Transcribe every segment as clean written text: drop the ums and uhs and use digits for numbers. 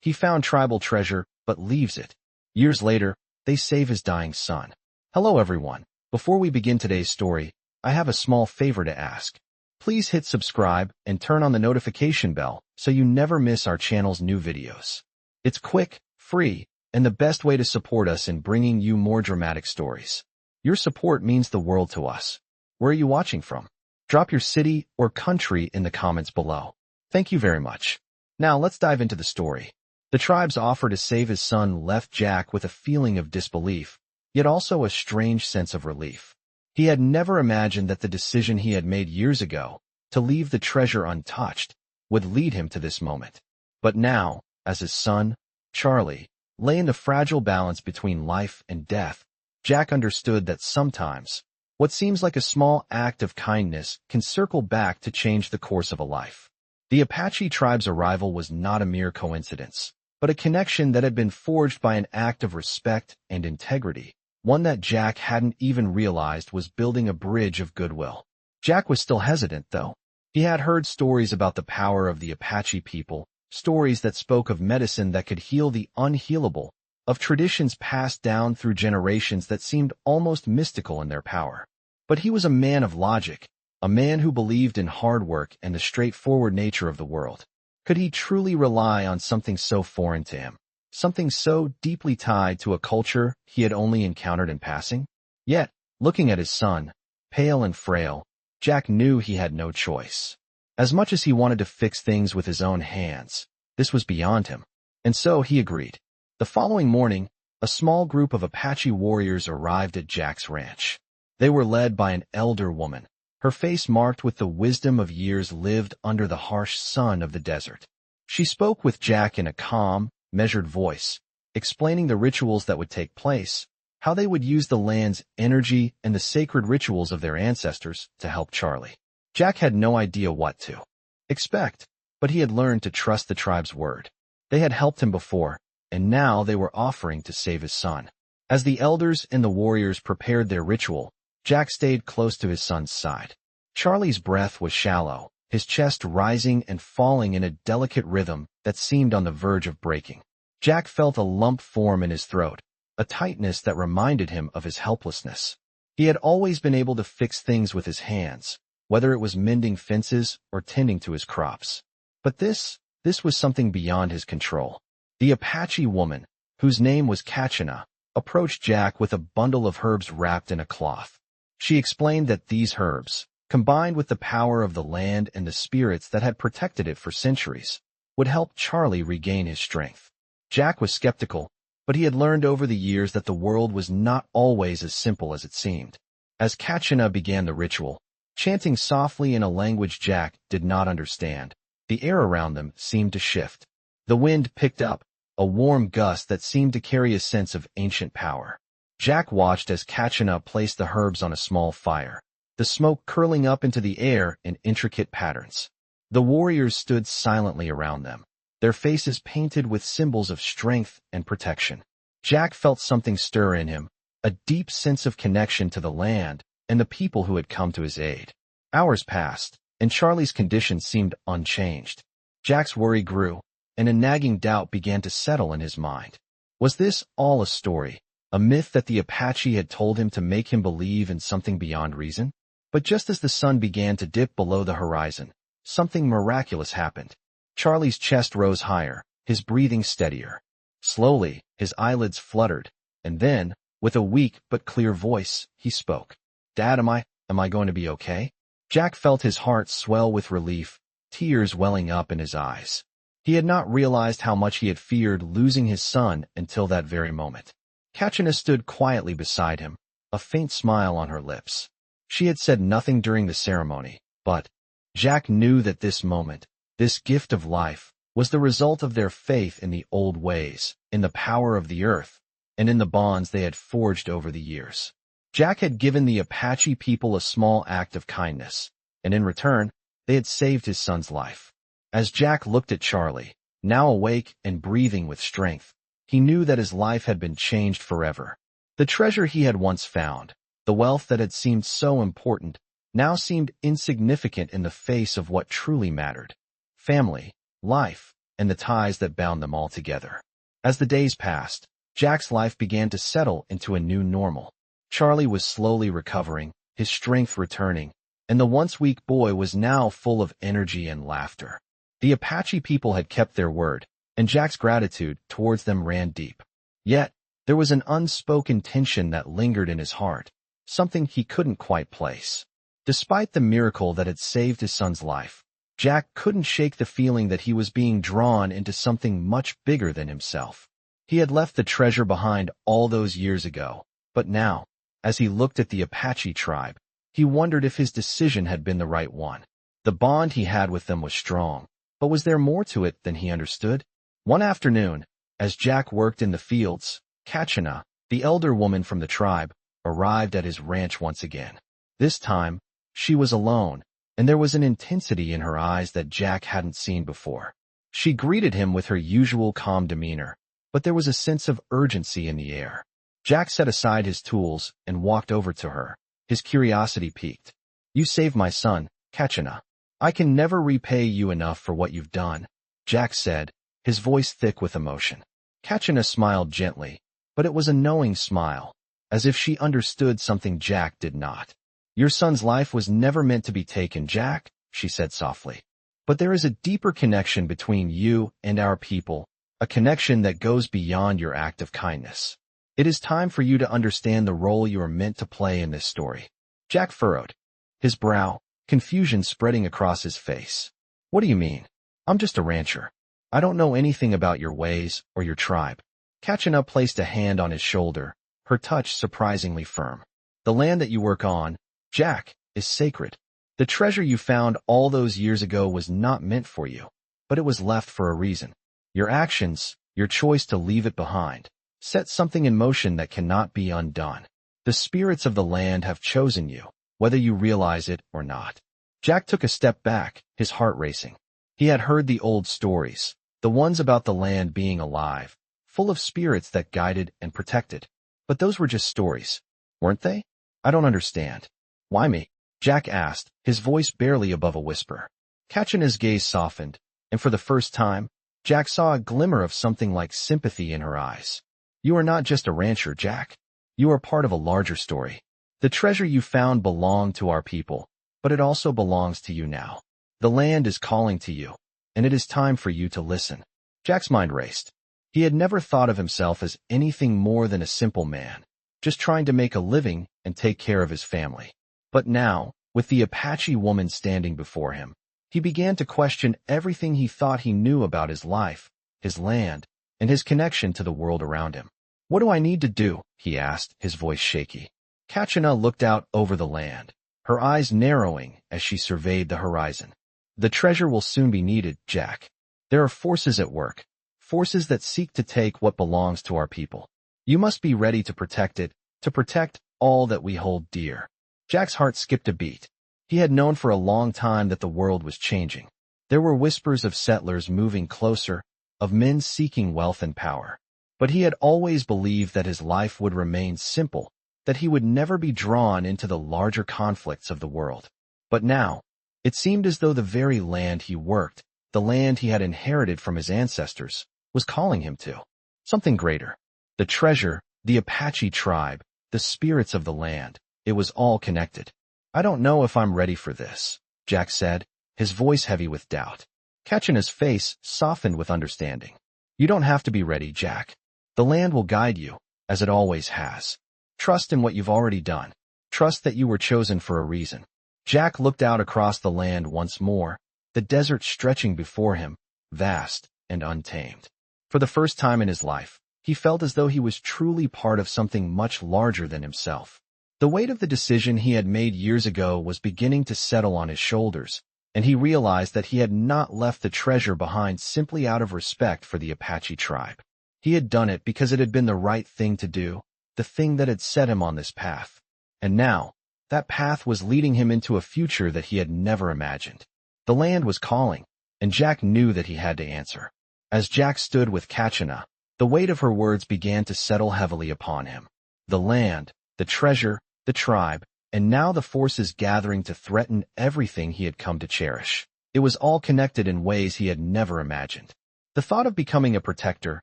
He found tribal treasure, but leaves it. Years later, they save his dying son. Hello everyone. Before we begin today's story, I have a small favor to ask. Please hit subscribe and turn on the notification bell so you never miss our channel's new videos. It's quick, free, and the best way to support us in bringing you more dramatic stories. Your support means the world to us. Where are you watching from? Drop your city or country in the comments below. Thank you very much. Now let's dive into the story. The tribe's offer to save his son left Jack with a feeling of disbelief, yet also a strange sense of relief. He had never imagined that the decision he had made years ago, to leave the treasure untouched, would lead him to this moment. But now, as his son, Charlie, lay in the fragile balance between life and death, Jack understood that sometimes, what seems like a small act of kindness can circle back to change the course of a life. The Apache tribe's arrival was not a mere coincidence, but a connection that had been forged by an act of respect and integrity, one that Jack hadn't even realized was building a bridge of goodwill. Jack was still hesitant, though. He had heard stories about the power of the Apache people, stories that spoke of medicine that could heal the unhealable, of traditions passed down through generations that seemed almost mystical in their power. But he was a man of logic, a man who believed in hard work and the straightforward nature of the world. Could he truly rely on something so foreign to him? Something so deeply tied to a culture he had only encountered in passing? Yet, looking at his son, pale and frail, Jack knew he had no choice. As much as he wanted to fix things with his own hands, this was beyond him, and so he agreed. The following morning, a small group of Apache warriors arrived at Jack's ranch. They were led by an elder woman, her face marked with the wisdom of years lived under the harsh sun of the desert. She spoke with Jack in a calm, measured voice, explaining the rituals that would take place, how they would use the land's energy and the sacred rituals of their ancestors to help Charlie. Jack had no idea what to expect, but he had learned to trust the tribe's word. They had helped him before, and now they were offering to save his son. As the elders and the warriors prepared their ritual, Jack stayed close to his son's side. Charlie's breath was shallow, his chest rising and falling in a delicate rhythm that seemed on the verge of breaking. Jack felt a lump form in his throat, a tightness that reminded him of his helplessness. He had always been able to fix things with his hands, whether it was mending fences or tending to his crops. But this was something beyond his control. The Apache woman, whose name was Kachina, approached Jack with a bundle of herbs wrapped in a cloth. She explained that these herbs, combined with the power of the land and the spirits that had protected it for centuries, would help Charlie regain his strength. Jack was skeptical, but he had learned over the years that the world was not always as simple as it seemed. As Kachina began the ritual, chanting softly in a language Jack did not understand, the air around them seemed to shift. The wind picked up, a warm gust that seemed to carry a sense of ancient power. Jack watched as Kachina placed the herbs on a small fire, the smoke curling up into the air in intricate patterns. The warriors stood silently around them, their faces painted with symbols of strength and protection. Jack felt something stir in him, a deep sense of connection to the land and the people who had come to his aid. Hours passed, and Charlie's condition seemed unchanged. Jack's worry grew, and a nagging doubt began to settle in his mind. Was this all a story, a myth that the Apache had told him to make him believe in something beyond reason? But just as the sun began to dip below the horizon, something miraculous happened. Charlie's chest rose higher, his breathing steadier. Slowly, his eyelids fluttered, and then, with a weak but clear voice, he spoke. "Dad, am I going to be okay?" Jack felt his heart swell with relief, tears welling up in his eyes. He had not realized how much he had feared losing his son until that very moment. Kachina stood quietly beside him, a faint smile on her lips. She had said nothing during the ceremony, but Jack knew that this moment, this gift of life, was the result of their faith in the old ways, in the power of the earth, and in the bonds they had forged over the years. Jack had given the Apache people a small act of kindness, and in return, they had saved his son's life. As Jack looked at Charlie, now awake and breathing with strength, he knew that his life had been changed forever. The treasure he had once found, the wealth that had seemed so important, now seemed insignificant in the face of what truly mattered: family, life, and the ties that bound them all together. As the days passed, Jack's life began to settle into a new normal. Charlie was slowly recovering, his strength returning, and the once weak boy was now full of energy and laughter. The Apache people had kept their word, and Jack's gratitude towards them ran deep. Yet, there was an unspoken tension that lingered in his heart, something he couldn't quite place. Despite the miracle that had saved his son's life, Jack couldn't shake the feeling that he was being drawn into something much bigger than himself. He had left the treasure behind all those years ago, but now, as he looked at the Apache tribe, he wondered if his decision had been the right one. The bond he had with them was strong, but was there more to it than he understood? One afternoon, as Jack worked in the fields, Kachina, the elder woman from the tribe, arrived at his ranch once again. This time, she was alone, and there was an intensity in her eyes that Jack hadn't seen before. She greeted him with her usual calm demeanor, but there was a sense of urgency in the air. Jack set aside his tools and walked over to her, his curiosity piqued. "You saved my son, Kachina. I can never repay you enough for what you've done," Jack said, his voice thick with emotion. Kachina smiled gently, but it was a knowing smile, as if she understood something Jack did not. "Your son's life was never meant to be taken, Jack," she said softly. "But there is a deeper connection between you and our people, a connection that goes beyond your act of kindness. It is time for you to understand the role you are meant to play in this story." Jack furrowed his brow, confusion spreading across his face. "What do you mean? I'm just a rancher. I don't know anything about your ways or your tribe." Kachina placed a hand on his shoulder, her touch surprisingly firm. "The land that you work on, Jack, is sacred. The treasure you found all those years ago was not meant for you, but it was left for a reason. Your actions, your choice to leave it behind, set something in motion that cannot be undone. The spirits of the land have chosen you, whether you realize it or not." Jack took a step back, his heart racing. He had heard the old stories, the ones about the land being alive, full of spirits that guided and protected. But those were just stories, weren't they? "I don't understand." "Why me?" Jack asked, his voice barely above a whisper. Kachina's gaze softened, and for the first time, Jack saw a glimmer of something like sympathy in her eyes. "You are not just a rancher, Jack. You are part of a larger story. The treasure you found belonged to our people, but it also belongs to you now. The land is calling to you, and it is time for you to listen." Jack's mind raced. He had never thought of himself as anything more than a simple man, just trying to make a living and take care of his family. But now, with the Apache woman standing before him, he began to question everything he thought he knew about his life, his land, and his connection to the world around him. "What do I need to do?" he asked, his voice shaky. Kachina looked out over the land, her eyes narrowing as she surveyed the horizon. "The treasure will soon be needed, Jack. There are forces at work, forces that seek to take what belongs to our people. You must be ready to protect it, to protect all that we hold dear." Jack's heart skipped a beat. He had known for a long time that the world was changing. There were whispers of settlers moving closer, of men seeking wealth and power. But he had always believed that his life would remain simple, that he would never be drawn into the larger conflicts of the world. But now, it seemed as though the very land he worked, the land he had inherited from his ancestors, was calling him to something greater. The treasure, the Apache tribe, the spirits of the land, it was all connected. "I don't know if I'm ready for this," Jack said, his voice heavy with doubt. Kachina's face softened with understanding. "You don't have to be ready, Jack. The land will guide you, as it always has. Trust in what you've already done. Trust that you were chosen for a reason." Jack looked out across the land once more, the desert stretching before him, vast and untamed. For the first time in his life, he felt as though he was truly part of something much larger than himself. The weight of the decision he had made years ago was beginning to settle on his shoulders, and he realized that he had not left the treasure behind simply out of respect for the Apache tribe. He had done it because it had been the right thing to do, the thing that had set him on this path. And now, that path was leading him into a future that he had never imagined. The land was calling, and Jack knew that he had to answer. As Jack stood with Kachina, the weight of her words began to settle heavily upon him. The land, the treasure, the tribe, and now the forces gathering to threaten everything he had come to cherish. It was all connected in ways he had never imagined. The thought of becoming a protector,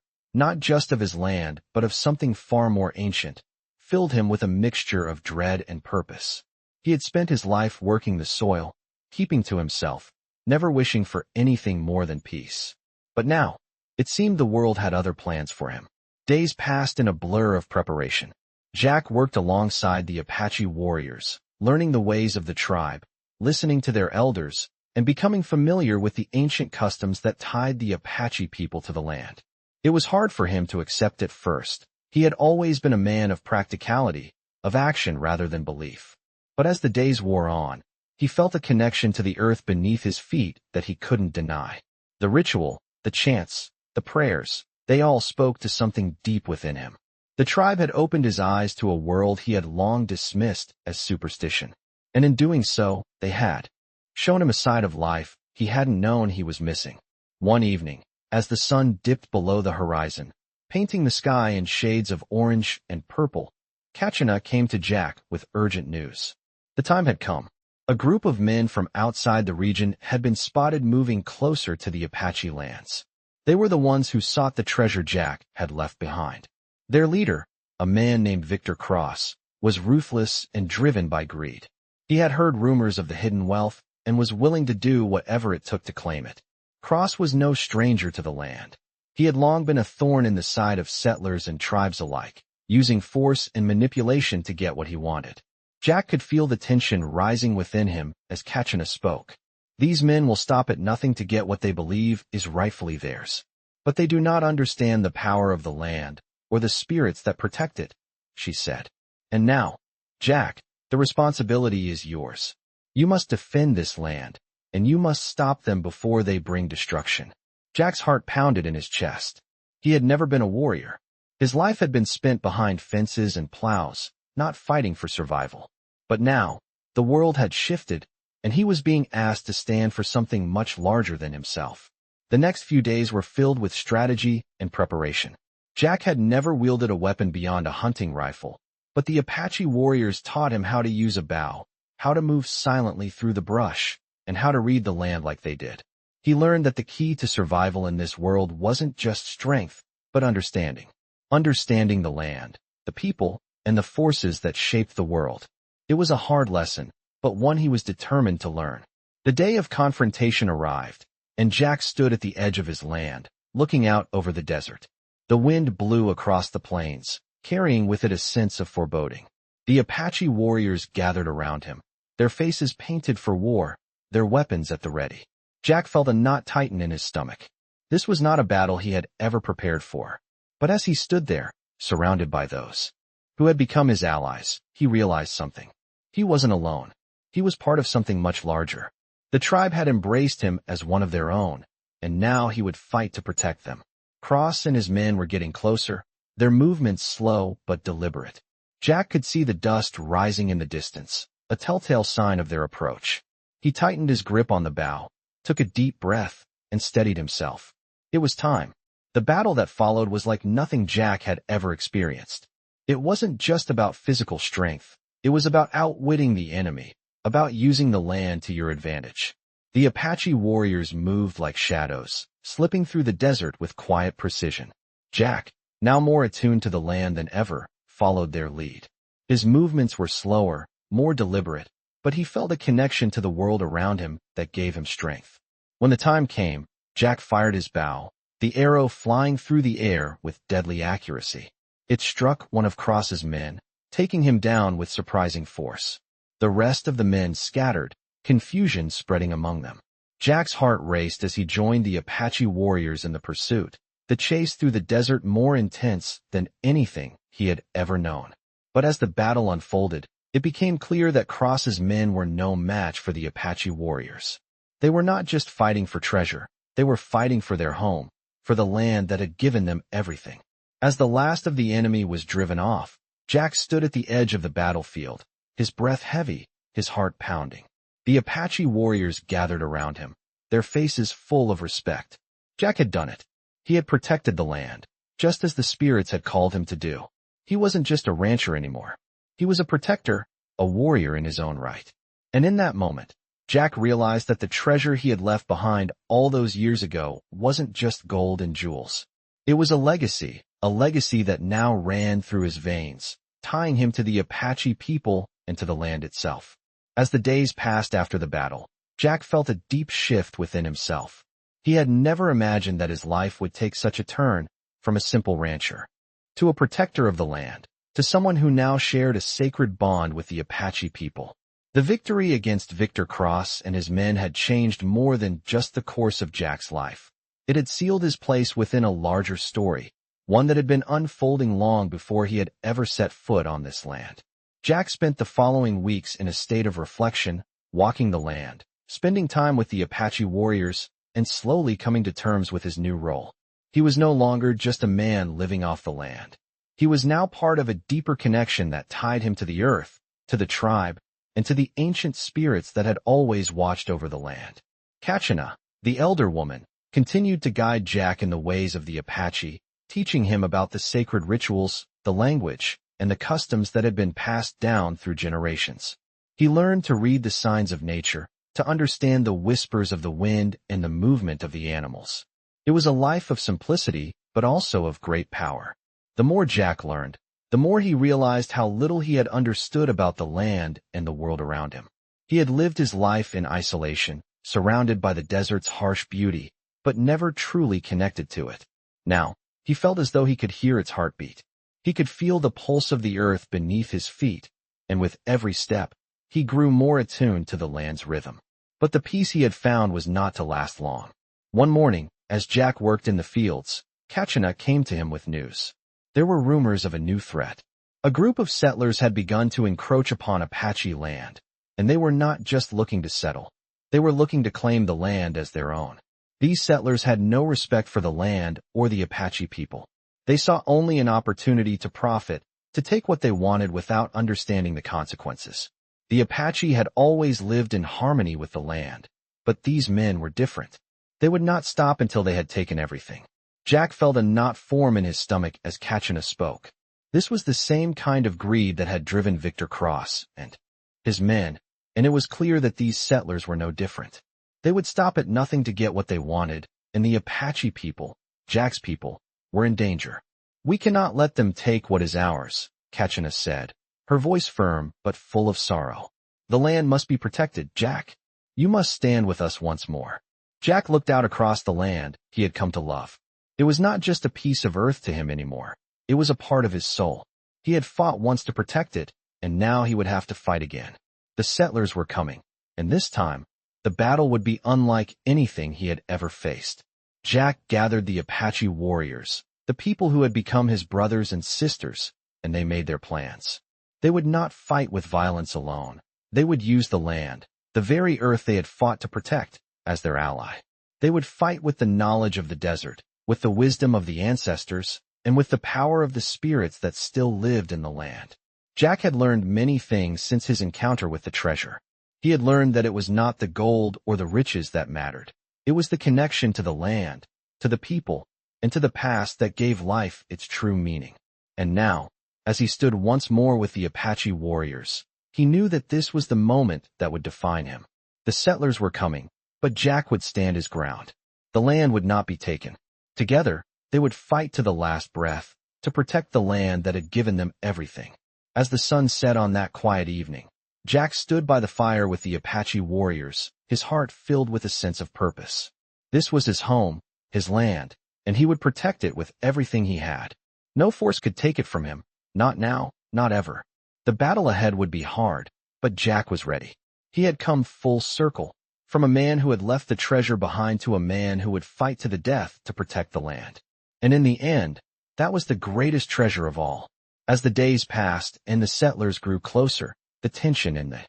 not just of his land, but of something far more ancient, filled him with a mixture of dread and purpose. He had spent his life working the soil, keeping to himself, never wishing for anything more than peace. But now, it seemed the world had other plans for him. Days passed in a blur of preparation. Jack worked alongside the Apache warriors, learning the ways of the tribe, listening to their elders, and becoming familiar with the ancient customs that tied the Apache people to the land. It was hard for him to accept at first. He had always been a man of practicality, of action rather than belief. But as the days wore on, he felt a connection to the earth beneath his feet that he couldn't deny. The ritual, the chants, the prayers, they all spoke to something deep within him. The tribe had opened his eyes to a world he had long dismissed as superstition. And in doing so, they had shown him a side of life he hadn't known he was missing. One evening, as the sun dipped below the horizon, painting the sky in shades of orange and purple, Kachina came to Jack with urgent news. The time had come. A group of men from outside the region had been spotted moving closer to the Apache lands. They were the ones who sought the treasure Jack had left behind. Their leader, a man named Victor Cross, was ruthless and driven by greed. He had heard rumors of the hidden wealth and was willing to do whatever it took to claim it. Cross was no stranger to the land. He had long been a thorn in the side of settlers and tribes alike, using force and manipulation to get what he wanted. Jack could feel the tension rising within him as Kachina spoke. These men will stop at nothing to get what they believe is rightfully theirs. But they do not understand the power of the land or the spirits that protect it, she said. And now, Jack, the responsibility is yours. You must defend this land, and you must stop them before they bring destruction. Jack's heart pounded in his chest. He had never been a warrior. His life had been spent behind fences and plows, not fighting for survival. But now, the world had shifted, and he was being asked to stand for something much larger than himself. The next few days were filled with strategy and preparation. Jack had never wielded a weapon beyond a hunting rifle, but the Apache warriors taught him how to use a bow, how to move silently through the brush, and how to read the land like they did. He learned that the key to survival in this world wasn't just strength, but understanding. Understanding the land, the people, and the forces that shaped the world. It was a hard lesson, but one he was determined to learn. The day of confrontation arrived, and Jack stood at the edge of his land, looking out over the desert. The wind blew across the plains, carrying with it a sense of foreboding. The Apache warriors gathered around him, their faces painted for war, their weapons at the ready. Jack felt a knot tighten in his stomach. This was not a battle he had ever prepared for. But as he stood there, surrounded by those who had become his allies, he realized something. He wasn't alone. He was part of something much larger. The tribe had embraced him as one of their own, and now he would fight to protect them. Cross and his men were getting closer, their movements slow but deliberate. Jack could see the dust rising in the distance, a telltale sign of their approach. He tightened his grip on the bow, took a deep breath, and steadied himself. It was time. The battle that followed was like nothing Jack had ever experienced. It wasn't just about physical strength. It was about outwitting the enemy, about using the land to your advantage. The Apache warriors moved like shadows, slipping through the desert with quiet precision. Jack, now more attuned to the land than ever, followed their lead. His movements were slower, more deliberate, but he felt a connection to the world around him that gave him strength. When the time came, Jack fired his bow, the arrow flying through the air with deadly accuracy. It struck one of Cross's men, taking him down with surprising force. The rest of the men scattered, confusion spreading among them. Jack's heart raced as he joined the Apache warriors in the pursuit, the chase through the desert more intense than anything he had ever known. But as the battle unfolded, it became clear that Cross's men were no match for the Apache warriors. They were not just fighting for treasure, they were fighting for their home, for the land that had given them everything. As the last of the enemy was driven off, Jack stood at the edge of the battlefield, his breath heavy, his heart pounding. The Apache warriors gathered around him, their faces full of respect. Jack had done it. He had protected the land, just as the spirits had called him to do. He wasn't just a rancher anymore. He was a protector, a warrior in his own right. And in that moment, Jack realized that the treasure he had left behind all those years ago wasn't just gold and jewels. It was a legacy that now ran through his veins, tying him to the Apache people and to the land itself. As the days passed after the battle, Jack felt a deep shift within himself. He had never imagined that his life would take such a turn, from a simple rancher to a protector of the land, to someone who now shared a sacred bond with the Apache people. The victory against Victor Cross and his men had changed more than just the course of Jack's life. It had sealed his place within a larger story, one that had been unfolding long before he had ever set foot on this land. Jack spent the following weeks in a state of reflection, walking the land, spending time with the Apache warriors, and slowly coming to terms with his new role. He was no longer just a man living off the land. He was now part of a deeper connection that tied him to the earth, to the tribe, and to the ancient spirits that had always watched over the land. Kachina, the elder woman, continued to guide Jack in the ways of the Apache, teaching him about the sacred rituals, the language, and the customs that had been passed down through generations. He learned to read the signs of nature, to understand the whispers of the wind and the movement of the animals. It was a life of simplicity, but also of great power. The more Jack learned, the more he realized how little he had understood about the land and the world around him. He had lived his life in isolation, surrounded by the desert's harsh beauty, but never truly connected to it. Now, he felt as though he could hear its heartbeat. He could feel the pulse of the earth beneath his feet, and with every step, he grew more attuned to the land's rhythm. But the peace he had found was not to last long. One morning, as Jack worked in the fields, Kachina came to him with news. There were rumors of a new threat. A group of settlers had begun to encroach upon Apache land, and they were not just looking to settle. They were looking to claim the land as their own. These settlers had no respect for the land or the Apache people. They saw only an opportunity to profit, to take what they wanted without understanding the consequences. The Apache had always lived in harmony with the land, but these men were different. They would not stop until they had taken everything. Jack felt a knot form in his stomach as Kachina spoke. This was the same kind of greed that had driven Victor Cross and his men, and it was clear that these settlers were no different. They would stop at nothing to get what they wanted, and the Apache people, Jack's people, were in danger. "We cannot let them take what is ours," Kachina said, her voice firm but full of sorrow. "The land must be protected, Jack. You must stand with us once more." Jack looked out across the land he had come to love. It was not just a piece of earth to him anymore. It was a part of his soul. He had fought once to protect it, and now he would have to fight again. The settlers were coming, and this time, the battle would be unlike anything he had ever faced. Jack gathered the Apache warriors, the people who had become his brothers and sisters, and they made their plans. They would not fight with violence alone. They would use the land, the very earth they had fought to protect, as their ally. They would fight with the knowledge of the desert, with the wisdom of the ancestors, and with the power of the spirits that still lived in the land. Jack had learned many things since his encounter with the treasure. He had learned that it was not the gold or the riches that mattered. It was the connection to the land, to the people, and to the past that gave life its true meaning. And now, as he stood once more with the Apache warriors, he knew that this was the moment that would define him. The settlers were coming, but Jack would stand his ground. The land would not be taken. Together, they would fight to the last breath, to protect the land that had given them everything. As the sun set on that quiet evening, Jack stood by the fire with the Apache warriors, his heart filled with a sense of purpose. This was his home, his land, and he would protect it with everything he had. No force could take it from him, not now, not ever. The battle ahead would be hard, but Jack was ready. He had come full circle, from a man who had left the treasure behind to a man who would fight to the death to protect the land. And in the end, that was the greatest treasure of all. As the days passed and the settlers grew closer, the tension in the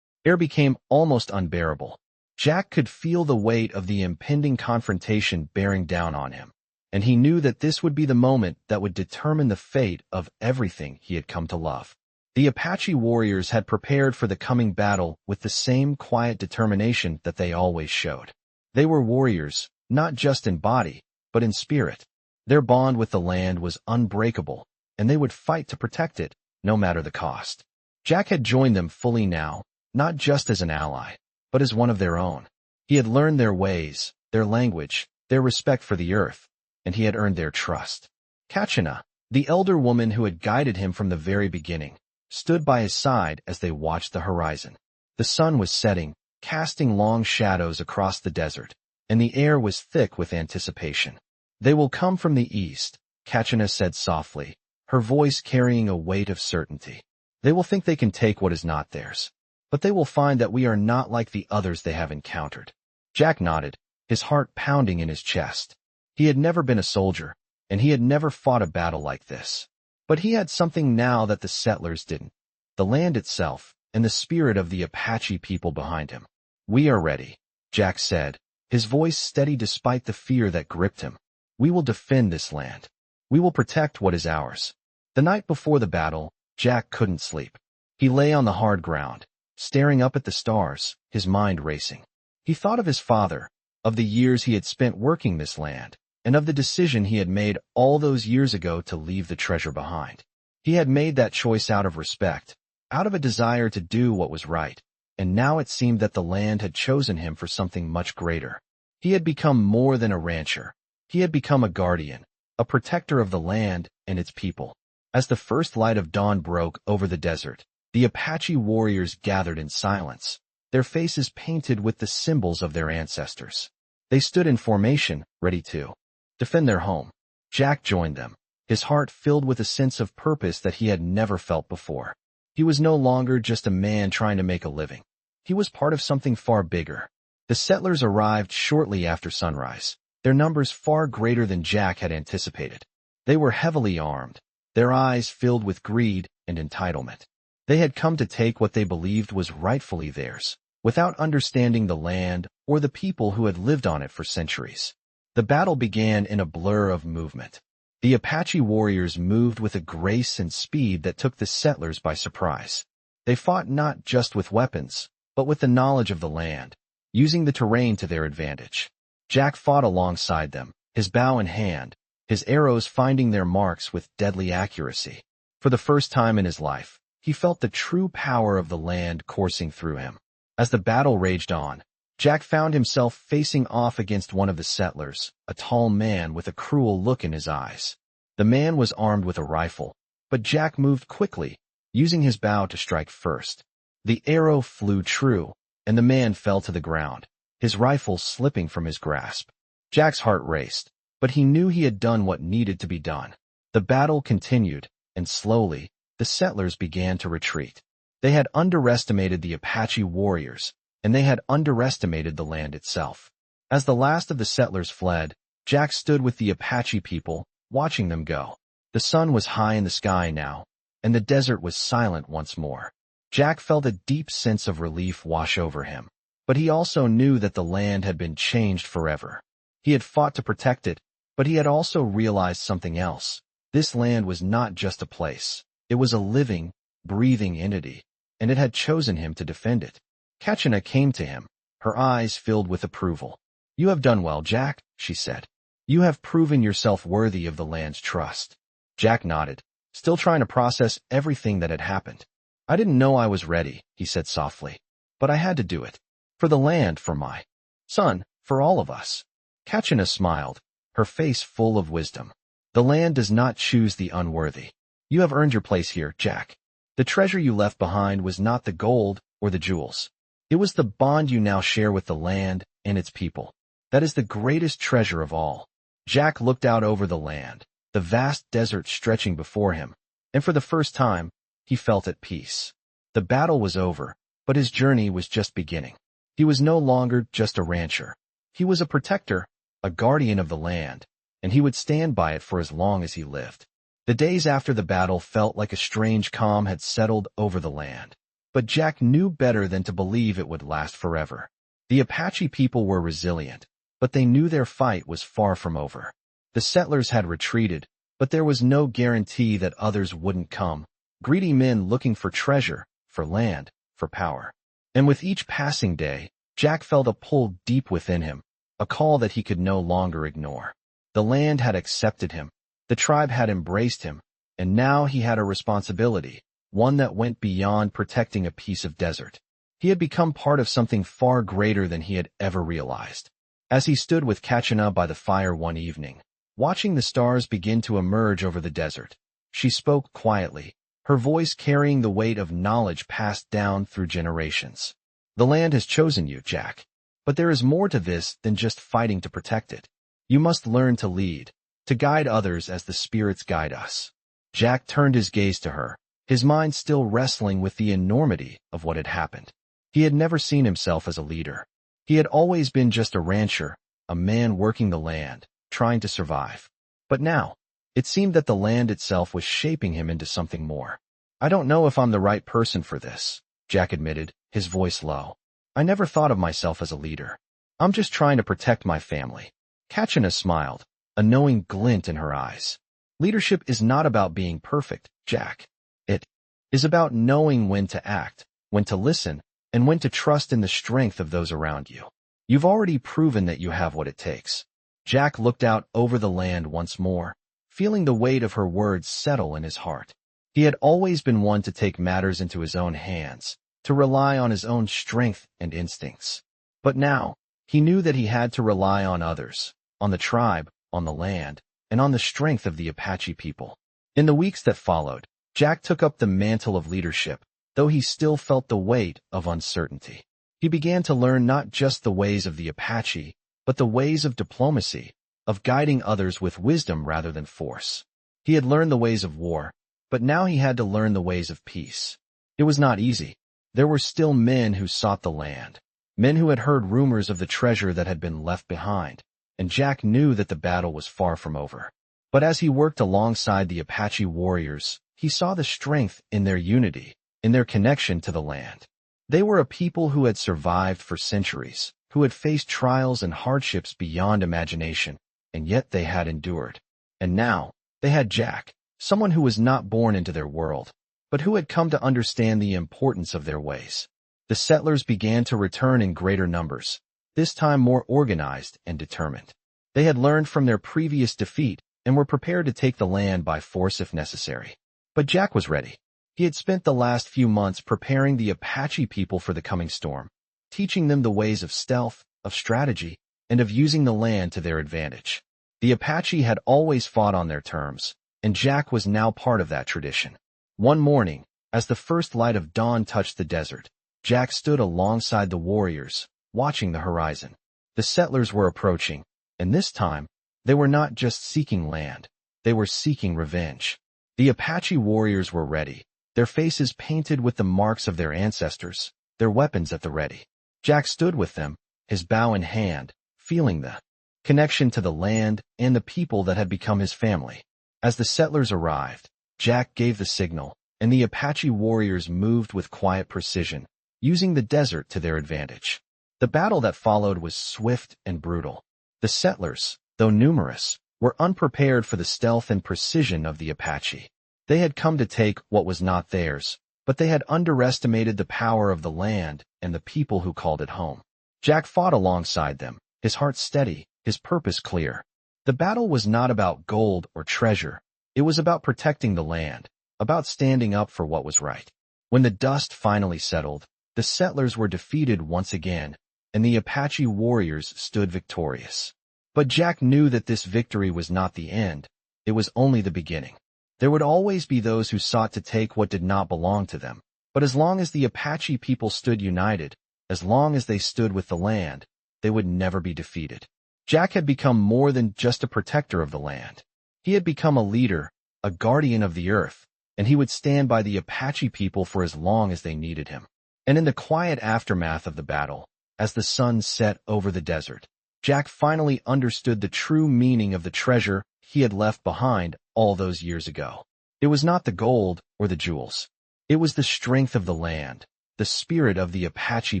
air became almost unbearable. Jack could feel the weight of the impending confrontation bearing down on him, and he knew that this would be the moment that would determine the fate of everything he had come to love. The Apache warriors had prepared for the coming battle with the same quiet determination that they always showed. They were warriors, not just in body, but in spirit. Their bond with the land was unbreakable, and they would fight to protect it, no matter the cost. Jack had joined them fully now, not just as an ally, but as one of their own. He had learned their ways, their language, their respect for the earth, and he had earned their trust. Kachina, the elder woman who had guided him from the very beginning, stood by his side as they watched the horizon. The sun was setting, casting long shadows across the desert, and the air was thick with anticipation. "They will come from the east," Kachina said softly, her voice carrying a weight of certainty. "They will think they can take what is not theirs. But they will find that we are not like the others they have encountered." Jack nodded, his heart pounding in his chest. He had never been a soldier, and he had never fought a battle like this. But he had something now that the settlers didn't: the land itself, and the spirit of the Apache people behind him. "We are ready," Jack said, his voice steady despite the fear that gripped him. "We will defend this land. We will protect what is ours." The night before the battle, Jack couldn't sleep. He lay on the hard ground, staring up at the stars, his mind racing. He thought of his father, of the years he had spent working this land, and of the decision he had made all those years ago to leave the treasure behind. He had made that choice out of respect, out of a desire to do what was right, and now it seemed that the land had chosen him for something much greater. He had become more than a rancher. He had become a guardian, a protector of the land and its people. As the first light of dawn broke over the desert, the Apache warriors gathered in silence, their faces painted with the symbols of their ancestors. They stood in formation, ready to defend their home. Jack joined them, his heart filled with a sense of purpose that he had never felt before. He was no longer just a man trying to make a living. He was part of something far bigger. The settlers arrived shortly after sunrise, their numbers far greater than Jack had anticipated. They were heavily armed, their eyes filled with greed and entitlement. They had come to take what they believed was rightfully theirs, without understanding the land or the people who had lived on it for centuries. The battle began in a blur of movement. The Apache warriors moved with a grace and speed that took the settlers by surprise. They fought not just with weapons, but with the knowledge of the land, using the terrain to their advantage. Jack fought alongside them, his bow in hand, his arrows finding their marks with deadly accuracy. For the first time in his life, he felt the true power of the land coursing through him. As the battle raged on, Jack found himself facing off against one of the settlers, a tall man with a cruel look in his eyes. The man was armed with a rifle, but Jack moved quickly, using his bow to strike first. The arrow flew true, and the man fell to the ground, his rifle slipping from his grasp. Jack's heart raced, but he knew he had done what needed to be done. The battle continued, and slowly, the settlers began to retreat. They had underestimated the Apache warriors, and they had underestimated the land itself. As the last of the settlers fled, Jack stood with the Apache people, watching them go. The sun was high in the sky now, and the desert was silent once more. Jack felt a deep sense of relief wash over him, but he also knew that the land had been changed forever. He had fought to protect it, but he had also realized something else. This land was not just a place. It was a living, breathing entity, and it had chosen him to defend it. Kachina came to him, her eyes filled with approval. "You have done well, Jack," she said. "You have proven yourself worthy of the land's trust." Jack nodded, still trying to process everything that had happened. "I didn't know I was ready," he said softly, "but I had to do it. For the land, for my son, for all of us." Kachina smiled, her face full of wisdom. "The land does not choose the unworthy. You have earned your place here, Jack. The treasure you left behind was not the gold or the jewels. It was the bond you now share with the land and its people. That is the greatest treasure of all." Jack looked out over the land, the vast desert stretching before him, and for the first time, he felt at peace. The battle was over, but his journey was just beginning. He was no longer just a rancher. He was a protector, a guardian of the land, and he would stand by it for as long as he lived. The days after the battle felt like a strange calm had settled over the land. But Jack knew better than to believe it would last forever. The Apache people were resilient, but they knew their fight was far from over. The settlers had retreated, but there was no guarantee that others wouldn't come. Greedy men looking for treasure, for land, for power. And with each passing day, Jack felt a pull deep within him, a call that he could no longer ignore. The land had accepted him, the tribe had embraced him, and now he had a responsibility, one that went beyond protecting a piece of desert. He had become part of something far greater than he had ever realized. As he stood with Kachina by the fire one evening, watching the stars begin to emerge over the desert, she spoke quietly, her voice carrying the weight of knowledge passed down through generations. The land has chosen you, Jack. But there is more to this than just fighting to protect it. You must learn to lead, to guide others as the spirits guide us. Jack turned his gaze to her, his mind still wrestling with the enormity of what had happened. He had never seen himself as a leader. He had always been just a rancher, a man working the land, trying to survive. But now, it seemed that the land itself was shaping him into something more. I don't know if I'm the right person for this, Jack admitted, his voice low. I never thought of myself as a leader. I'm just trying to protect my family. Kachina smiled, a knowing glint in her eyes. Leadership is not about being perfect, Jack. It is about knowing when to act, when to listen, and when to trust in the strength of those around you. You've already proven that you have what it takes. Jack looked out over the land once more, feeling the weight of her words settle in his heart. He had always been one to take matters into his own hands, to rely on his own strength and instincts. But now, he knew that he had to rely on others, on the tribe, on the land, and on the strength of the Apache people. In the weeks that followed, Jack took up the mantle of leadership, though he still felt the weight of uncertainty. He began to learn not just the ways of the Apache, but the ways of diplomacy, of guiding others with wisdom rather than force. He had learned the ways of war, but now he had to learn the ways of peace. It was not easy. There were still men who sought the land, men who had heard rumors of the treasure that had been left behind, and Jack knew that the battle was far from over. But as he worked alongside the Apache warriors, he saw the strength in their unity, in their connection to the land. They were a people who had survived for centuries, who had faced trials and hardships beyond imagination, and yet they had endured. And now, they had Jack, someone who was not born into their world, but who had come to understand the importance of their ways. The settlers began to return in greater numbers, this time more organized and determined. They had learned from their previous defeat and were prepared to take the land by force if necessary. But Jack was ready. He had spent the last few months preparing the Apache people for the coming storm, teaching them the ways of stealth, of strategy, and of using the land to their advantage. The Apache had always fought on their terms, and Jack was now part of that tradition. One morning, as the first light of dawn touched the desert, Jack stood alongside the warriors, watching the horizon. The settlers were approaching, and this time, they were not just seeking land, they were seeking revenge. The Apache warriors were ready, their faces painted with the marks of their ancestors, their weapons at the ready. Jack stood with them, his bow in hand, feeling the connection to the land and the people that had become his family. As the settlers arrived, Jack gave the signal, and the Apache warriors moved with quiet precision, using the desert to their advantage. The battle that followed was swift and brutal. The settlers, though numerous, were unprepared for the stealth and precision of the Apache. They had come to take what was not theirs, but they had underestimated the power of the land and the people who called it home. Jack fought alongside them, his heart steady, his purpose clear. The battle was not about gold or treasure. It was about protecting the land, about standing up for what was right. When the dust finally settled, the settlers were defeated once again, and the Apache warriors stood victorious. But Jack knew that this victory was not the end. It was only the beginning. There would always be those who sought to take what did not belong to them. But as long as the Apache people stood united, as long as they stood with the land, they would never be defeated. Jack had become more than just a protector of the land. He had become a leader, a guardian of the earth, and he would stand by the Apache people for as long as they needed him. And in the quiet aftermath of the battle, as the sun set over the desert, Jack finally understood the true meaning of the treasure he had left behind all those years ago. It was not the gold or the jewels. It was the strength of the land, the spirit of the Apache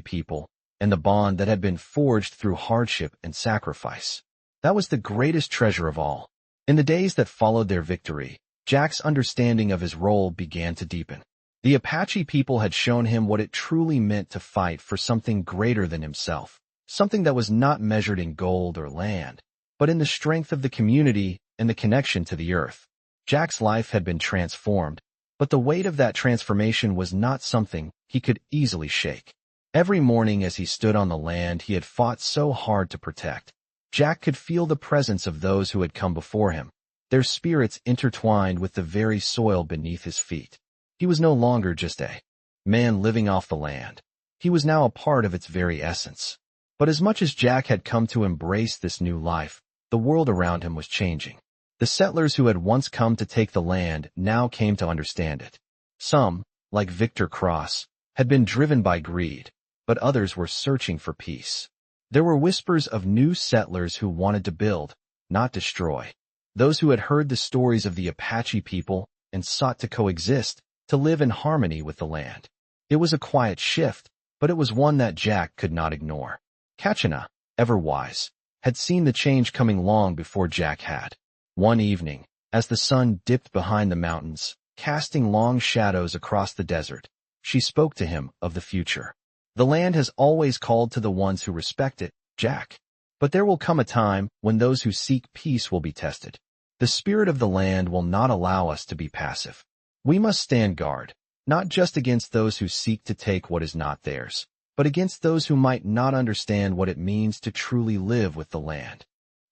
people, and the bond that had been forged through hardship and sacrifice. That was the greatest treasure of all. In the days that followed their victory, Jack's understanding of his role began to deepen. The Apache people had shown him what it truly meant to fight for something greater than himself, something that was not measured in gold or land, but in the strength of the community and the connection to the earth. Jack's life had been transformed, but the weight of that transformation was not something he could easily shake. Every morning as he stood on the land he had fought so hard to protect, Jack could feel the presence of those who had come before him, their spirits intertwined with the very soil beneath his feet. He was no longer just a man living off the land. He was now a part of its very essence. But as much as Jack had come to embrace this new life, the world around him was changing. The settlers who had once come to take the land now came to understand it. Some, like Victor Cross, had been driven by greed, but others were searching for peace. There were whispers of new settlers who wanted to build, not destroy. Those who had heard the stories of the Apache people and sought to coexist, to live in harmony with the land. It was a quiet shift, but it was one that Jack could not ignore. Kachina, ever wise, had seen the change coming long before Jack had. One evening, as the sun dipped behind the mountains, casting long shadows across the desert, she spoke to him of the future. The land has always called to the ones who respect it, Jack. But there will come a time when those who seek peace will be tested. The spirit of the land will not allow us to be passive. We must stand guard, not just against those who seek to take what is not theirs, but against those who might not understand what it means to truly live with the land.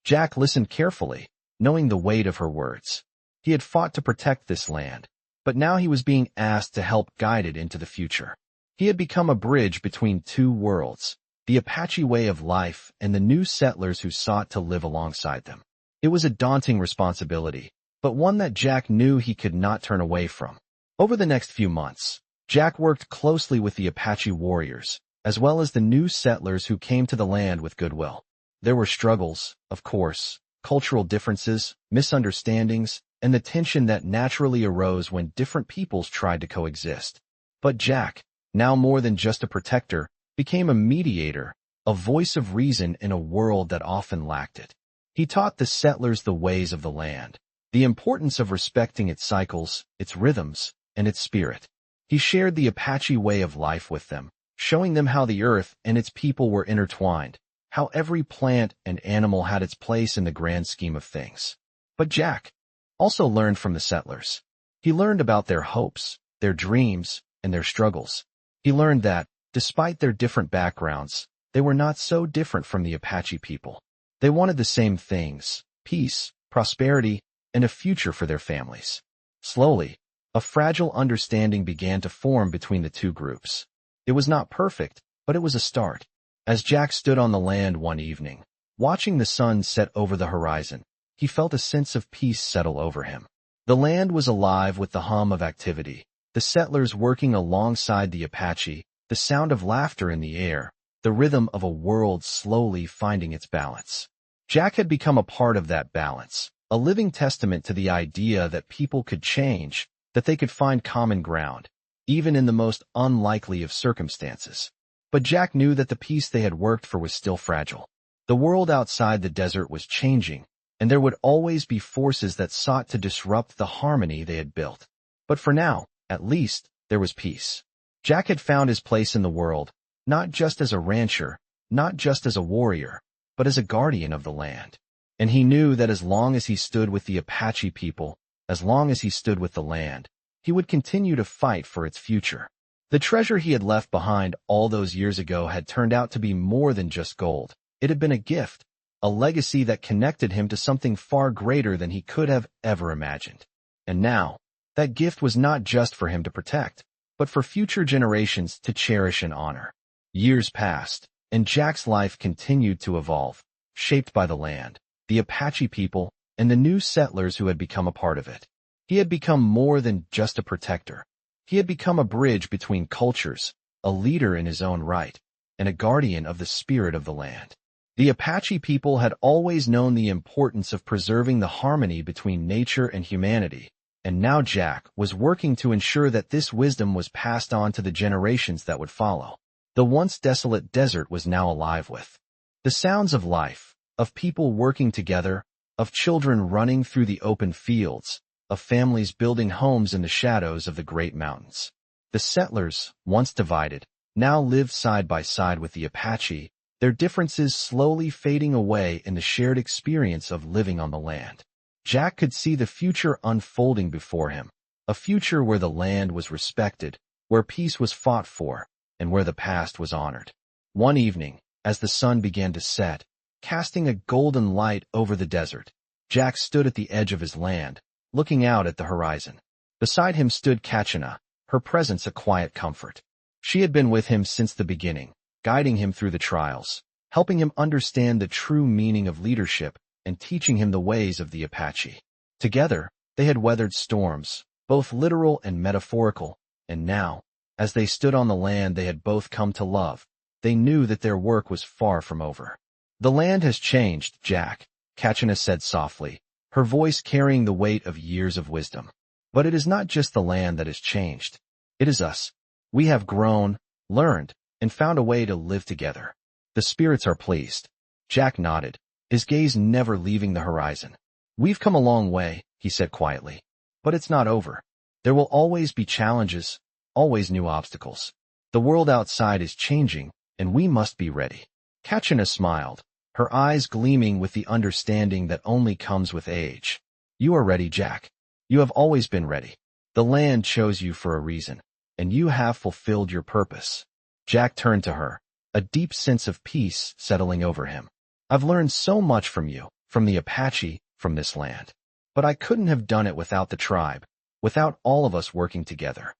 Jack listened carefully, knowing the weight of her words. He had fought to protect this land, but now he was being asked to help guide it into the future. He had become a bridge between two worlds, the Apache way of life and the new settlers who sought to live alongside them. It was a daunting responsibility, but one that Jack knew he could not turn away from. Over the next few months, Jack worked closely with the Apache warriors, as well as the new settlers who came to the land with goodwill. There were struggles, of course, cultural differences, misunderstandings, and the tension that naturally arose when different peoples tried to coexist. But Jack, now more than just a protector, became a mediator, a voice of reason in a world that often lacked it. He taught the settlers the ways of the land, the importance of respecting its cycles, its rhythms, and its spirit. He shared the Apache way of life with them, showing them how the earth and its people were intertwined, how every plant and animal had its place in the grand scheme of things. But Jack also learned from the settlers. He learned about their hopes, their dreams, and their struggles. He learned that, despite their different backgrounds, they were not so different from the Apache people. They wanted the same things: peace, prosperity, and a future for their families. Slowly, a fragile understanding began to form between the two groups. It was not perfect, but it was a start. As Jack stood on the land one evening, watching the sun set over the horizon, he felt a sense of peace settle over him. The land was alive with the hum of activity, the settlers working alongside the Apache, the sound of laughter in the air, the rhythm of a world slowly finding its balance. Jack had become a part of that balance, a living testament to the idea that people could change, that they could find common ground, even in the most unlikely of circumstances. But Jack knew that the peace they had worked for was still fragile. The world outside the desert was changing, and there would always be forces that sought to disrupt the harmony they had built. But for now, at least, there was peace. Jack had found his place in the world, not just as a rancher, not just as a warrior, but as a guardian of the land. And he knew that as long as he stood with the Apache people, as long as he stood with the land, he would continue to fight for its future. The treasure he had left behind all those years ago had turned out to be more than just gold. It had been a gift, a legacy that connected him to something far greater than he could have ever imagined. And now, that gift was not just for him to protect, but for future generations to cherish and honor. Years passed, and Jack's life continued to evolve, shaped by the land, the Apache people, and the new settlers who had become a part of it. He had become more than just a protector. He had become a bridge between cultures, a leader in his own right, and a guardian of the spirit of the land. The Apache people had always known the importance of preserving the harmony between nature and humanity, and now Jack was working to ensure that this wisdom was passed on to the generations that would follow. The once desolate desert was now alive with the sounds of life, of people working together, of children running through the open fields, of families building homes in the shadows of the great mountains. The settlers, once divided, now lived side by side with the Apache, their differences slowly fading away in the shared experience of living on the land. Jack could see the future unfolding before him, a future where the land was respected, where peace was fought for, and where the past was honored. One evening, as the sun began to set, casting a golden light over the desert, Jack stood at the edge of his land, looking out at the horizon. Beside him stood Kachina, her presence a quiet comfort. She had been with him since the beginning, guiding him through the trials, helping him understand the true meaning of leadership and teaching him the ways of the Apache. Together, they had weathered storms, both literal and metaphorical, and now, as they stood on the land they had both come to love, they knew that their work was far from over. "The land has changed, Jack," Kachina said softly, her voice carrying the weight of years of wisdom. "But it is not just the land that has changed. It is us. We have grown, learned, and found a way to live together. The spirits are pleased." Jack nodded, his gaze never leaving the horizon. "We've come a long way," he said quietly. "But it's not over. There will always be challenges, always new obstacles. The world outside is changing, and we must be ready." Kachina smiled, her eyes gleaming with the understanding that only comes with age. "You are ready, Jack. You have always been ready. The land chose you for a reason, and you have fulfilled your purpose." Jack turned to her, a deep sense of peace settling over him. "I've learned so much from you, from the Apache, from this land. But I couldn't have done it without the tribe, without all of us working together."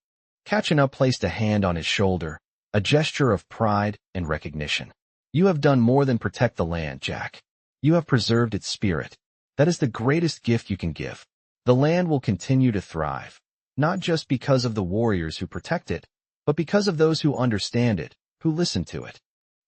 Kachina placed a hand on his shoulder, a gesture of pride and recognition. "You have done more than protect the land, Jack. You have preserved its spirit. That is the greatest gift you can give. The land will continue to thrive, not just because of the warriors who protect it, but because of those who understand it, who listen to it."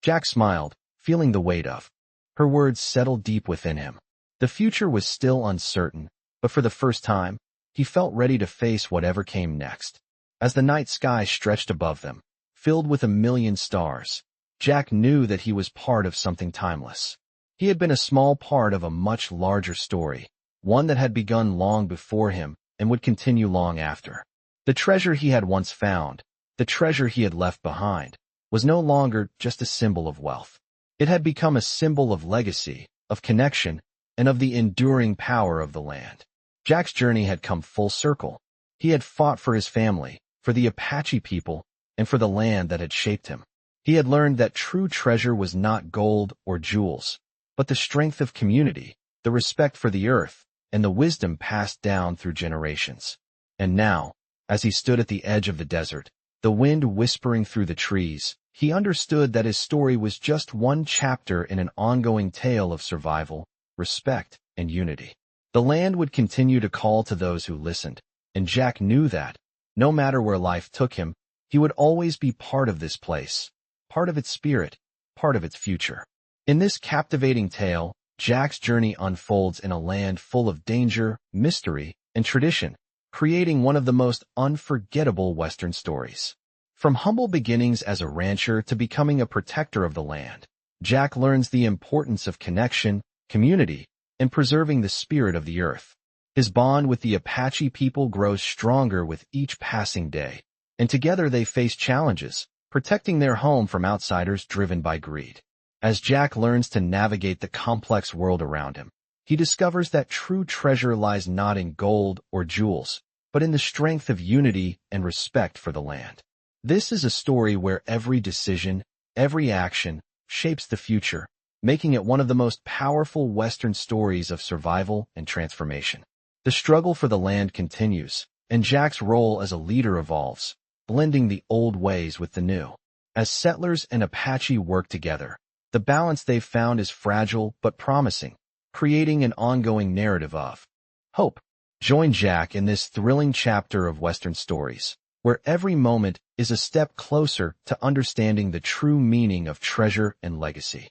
Jack smiled, feeling the weight of her words settle deep within him. The future was still uncertain, but for the first time, he felt ready to face whatever came next. As the night sky stretched above them, filled with a million stars, Jack knew that he was part of something timeless. He had been a small part of a much larger story, one that had begun long before him and would continue long after. The treasure he had once found, the treasure he had left behind, was no longer just a symbol of wealth. It had become a symbol of legacy, of connection, and of the enduring power of the land. Jack's journey had come full circle. He had fought for his family, for the Apache people, and for the land that had shaped him. He had learned that true treasure was not gold or jewels, but the strength of community, the respect for the earth, and the wisdom passed down through generations. And now, as he stood at the edge of the desert, the wind whispering through the trees, he understood that his story was just one chapter in an ongoing tale of survival, respect, and unity. The land would continue to call to those who listened, and Jack knew that, no matter where life took him, he would always be part of this place, part of its spirit, part of its future. In this captivating tale, Jack's journey unfolds in a land full of danger, mystery, and tradition, creating one of the most unforgettable Western stories. From humble beginnings as a rancher to becoming a protector of the land, Jack learns the importance of connection, community, and preserving the spirit of the earth. His bond with the Apache people grows stronger with each passing day, and together they face challenges, protecting their home from outsiders driven by greed. As Jack learns to navigate the complex world around him, he discovers that true treasure lies not in gold or jewels, but in the strength of unity and respect for the land. This is a story where every decision, every action, shapes the future, making it one of the most powerful Western stories of survival and transformation. The struggle for the land continues, and Jack's role as a leader evolves, blending the old ways with the new. As settlers and Apache work together, the balance they've found is fragile but promising, creating an ongoing narrative of hope. Join Jack in this thrilling chapter of Western stories, where every moment is a step closer to understanding the true meaning of treasure and legacy.